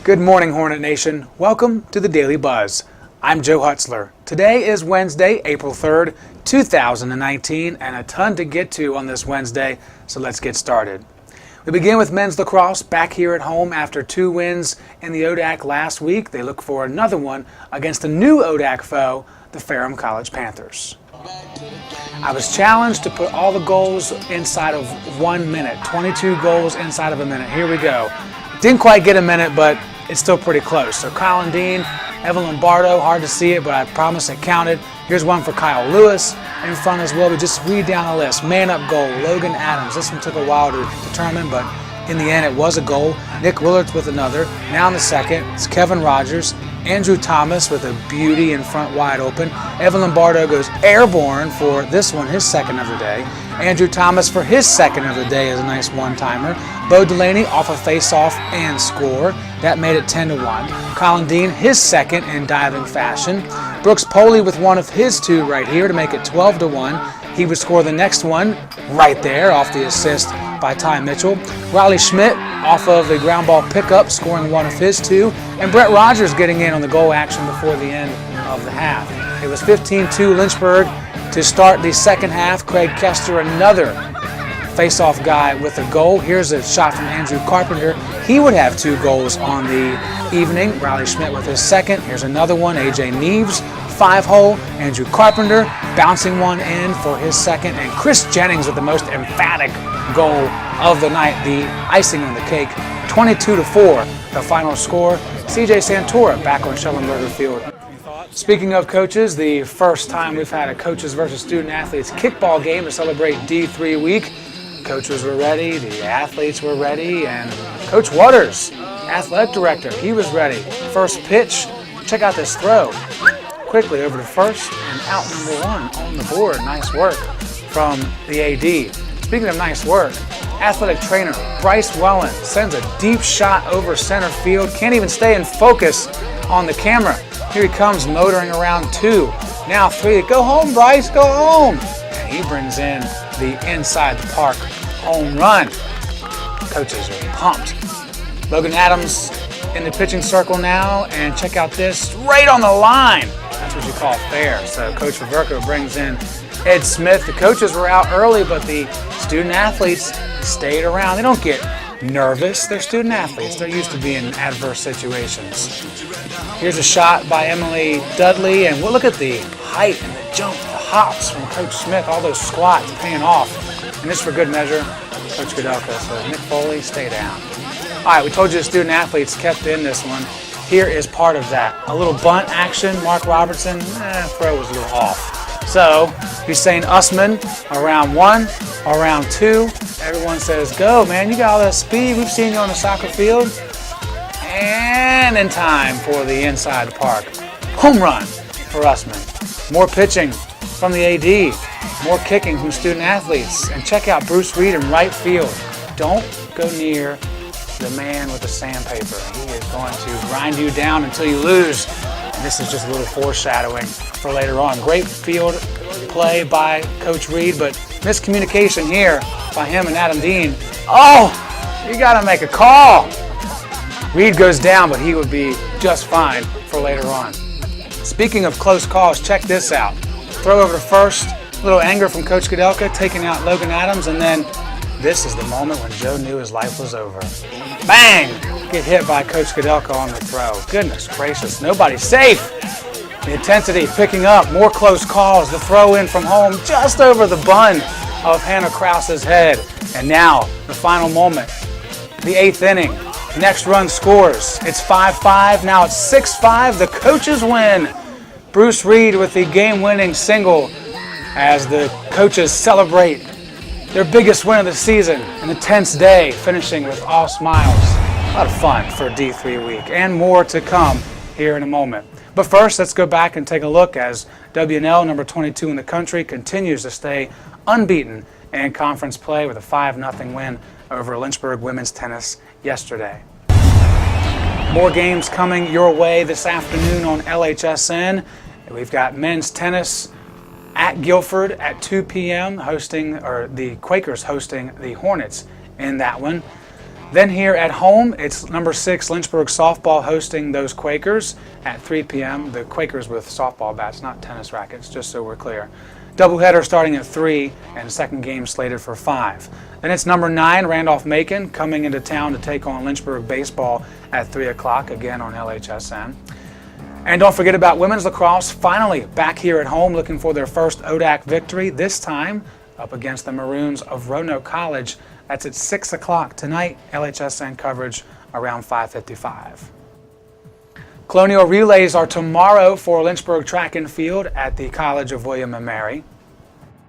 Good morning, Hornet Nation. Welcome to the Daily Buzz. I'm Joe Hutzler. Today is Wednesday, April 3rd, 2019, and a ton to get to on this Wednesday, so let's get started. We begin with men's lacrosse back here at home after 2 wins in the ODAC last week. They look for another one against a new ODAC foe, the Ferrum College Panthers. I was challenged to put all the goals inside of 1 minute, 22 goals inside of a minute. Here we go. Didn't quite get a minute, but it's still pretty close. So Colin Dean, Evelyn Bardo, hard to see it, but I promise it counted. Here's one for Kyle Lewis in front as well. We just read down the list. Man up goal, Logan Adams. This one took a while to determine, but in the end it was a goal. Nick Willards with another. Now in the second, it's Kevin Rogers. Andrew Thomas with a beauty in front wide open. Evelyn Bardo goes airborne for this one, his second of the day. Andrew Thomas for his second of the day is a nice one-timer. Bo Delaney off a face-off and score. That made it 10-1. Colin Dean, his second in diving fashion. Brooks Poley with one of his 2 right here to make it 12-1. He would score the next one right there off the assist by Ty Mitchell. Riley Schmidt off of the ground ball pickup, scoring one of his 2. And Brett Rogers getting in on the goal action before the end of the half. It was 15-2 Lynchburg to start the second half. Craig Kester, another face-off guy with a goal. Here's a shot from Andrew Carpenter. He would have 2 goals on the evening. Riley Schmidt with his second. Here's another one. AJ Neves, 5-hole. Andrew Carpenter bouncing one in for his second. And Chris Jennings with the most emphatic goal of the night, the icing on the cake. 22-4, the final score. CJ Santora back on Schellenberger Field. Speaking of coaches, the first time we've had a coaches versus student athletes kickball game to celebrate D3 week. Coaches were ready, the athletes were ready, and Coach Waters, athletic director, he was ready. First pitch, check out this throw. Quickly over to first and out number 1 on the board. Nice work from the AD. Speaking of nice work, athletic trainer Bryce Wellen sends a deep shot over center field. Can't even stay in focus on the camera. Here he comes motoring around 2. Now 3. Go home, Bryce, go home. And he brings in the inside the park home run. Coaches are pumped. Logan Adams in the pitching circle now, and check out this, right on the line. That's what you call fair. So Coach Ververko brings in Ed Smith. The coaches were out early, but the student athletes stayed around. They don't get nervous. They're student athletes. They're used to being in adverse situations. Here's a shot by Emily Dudley, and look at the height and the jump, the hops from Coach Smith, all those squats paying off. And this for good measure, Coach Kudelka says, Nick Foley, stay down. All right, we told you the student athletes kept in this one. Here is part of that. A little bunt action. Mark Robertson, throw was a little off. So he's saying Usman around 1, around 2. Everyone says, go, man, you got all that speed. We've seen you on the soccer field. And in time for the inside the park. Home run for Usman. More pitching from the AD. More kicking from student athletes. And check out Bruce Reed in right field. Don't go near the man with the sandpaper. He is going to grind you down until you lose. And this is just a little foreshadowing for later on. Great field play by Coach Reed, but miscommunication here by him and Adam Dean. Oh, you got to make a call. Reed goes down, but he would be just fine for later on. Speaking of close calls, check this out. Throw over to first. A little anger from Coach Kudelka, taking out Logan Adams, and then this is the moment when Joe knew his life was over. Bang! Get hit by Coach Kudelka on the throw. Goodness gracious, nobody's safe. The intensity picking up, more close calls. The throw in from home just over the bun of Hannah Krause's head. And now, the final moment, the 8th inning. Next run scores. It's 5-5, now it's 6-5. The coaches win. Bruce Reed with the game-winning single as the coaches celebrate their biggest win of the season, an intense day, finishing with all smiles. A lot of fun for D3 week, and more to come here in a moment. But first, let's go back and take a look as WNL, number 22 in the country, continues to stay unbeaten in conference play with a 5-0 win over Lynchburg women's tennis yesterday. More games coming your way this afternoon on LHSN. We've got men's tennis at Guilford at 2 p.m. The Quakers hosting the Hornets in that one. Then here at home, it's number 6 Lynchburg softball hosting those Quakers at 3 p.m. The Quakers with softball bats, not tennis rackets, just so we're clear. Doubleheader starting at 3 and second game slated for 5. Then it's number 9 Randolph-Macon coming into town to take on Lynchburg baseball at 3 o'clock, again on LHSN. And don't forget about women's lacrosse, finally back here at home looking for their first ODAC victory, this time up against the Maroons of Roanoke College. That's at 6 o'clock tonight, LHSN coverage around 5:55. Colonial relays are tomorrow for Lynchburg track and field at the College of William & Mary.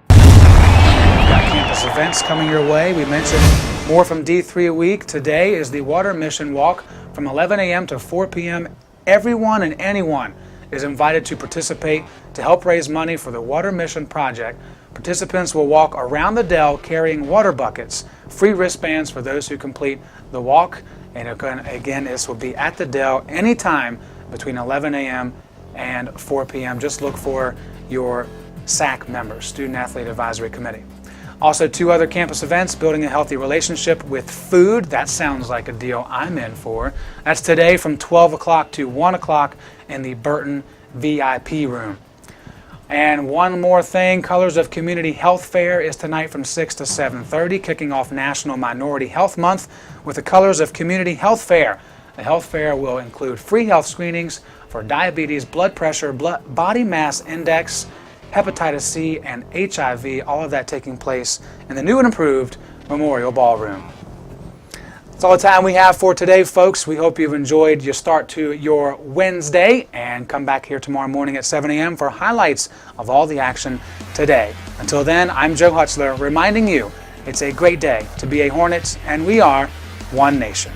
We've got campus events coming your way. We mentioned more from D3 a week. Today is the Water Mission Walk from 11 a.m. to 4 p.m. Everyone and anyone is invited to participate to help raise money for the Water Mission Project. Participants will walk around the Dell carrying water buckets, free wristbands for those who complete the walk. And again, this will be at the Dell anytime between 11 a.m. and 4 p.m. Just look for your SAC members, Student Athlete Advisory Committee. Also, 2 other campus events, building a healthy relationship with food. That sounds like a deal I'm in for. That's today from 12 o'clock to 1 o'clock in the Burton VIP room. And one more thing, Colors of Community Health Fair is tonight from 6 to 7:30, kicking off National Minority Health Month with the Colors of Community Health Fair. The health fair will include free health screenings for diabetes, blood pressure, body mass index, hepatitis C, and HIV, all of that taking place in the new and improved Memorial Ballroom. That's all the time we have for today, folks. We hope you've enjoyed your start to your Wednesday, and come back here tomorrow morning at 7 a.m. for highlights of all the action today. Until then, I'm Joe Hutzler reminding you it's a great day to be a Hornets, and we are one nation.